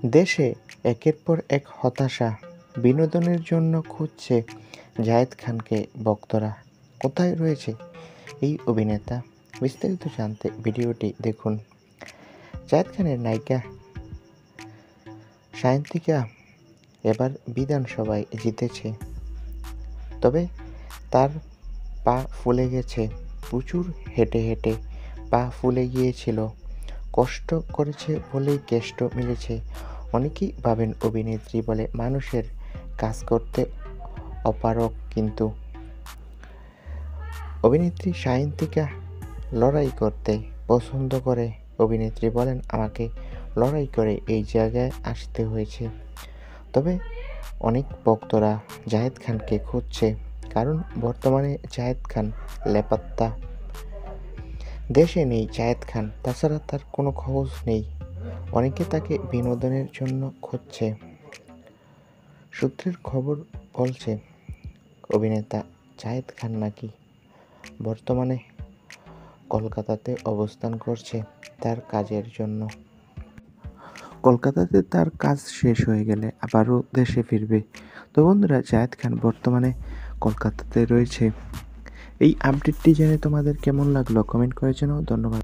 দেশে একের পর এক হতাশা, বিনোদনের জন্য খুঁজছে জায়েদ খানকে ভক্তরা। কোথায় রয়েছে এই অভিনেতা? বিস্তারিত জানতে ভিডিওটি দেখুন। জায়েদ খানের নায়িকা সায়ন্তিকা এবার বিধানসভায় জিতেছে, তবে তার পা ফুলে গেছে। প্রচুর হেঁটে হেঁটে পা ফুলে গিয়েছিল। কষ্ট করেছে বলেই কেষ্ট মিলেছে। অনেকেই ভাবেন অভিনেত্রী বলে মানুষের কাজ করতে অপারগ, কিন্তু অভিনেত্রী সায়ন্তিকা লড়াই করতে পছন্দ করে। অভিনেত্রী বলেন, আমাকে লড়াই করে এই জায়গায় আসতে হয়েছে। তবে অনেক ভক্তরা জায়েদ খানকে খুঁজছে, কারণ বর্তমানে জায়েদ খান লাপাত্তা। দেশে নেই জায়েদ খান, তাছাড়া তার কোনো খোঁজ নেই। অনেকে তাকে বিনোদনের জন্য খুঁজছে। সূত্রের খবর বলছে, অভিনেতা জায়েদ খান নাকি বর্তমানে কলকাতাতে অবস্থান করছে তার কাজের জন্য। কলকাতাতে তার কাজ শেষ হয়ে গেলে আবারও দেশে ফিরবে। তো বন্ধুরা, জায়েদ খান বর্তমানে কলকাতাতে রয়েছে। এই আপডেটটি জেনে তোমাদের কেমন লাগলো কমেন্ট করে জানাও। ধন্যবাদ।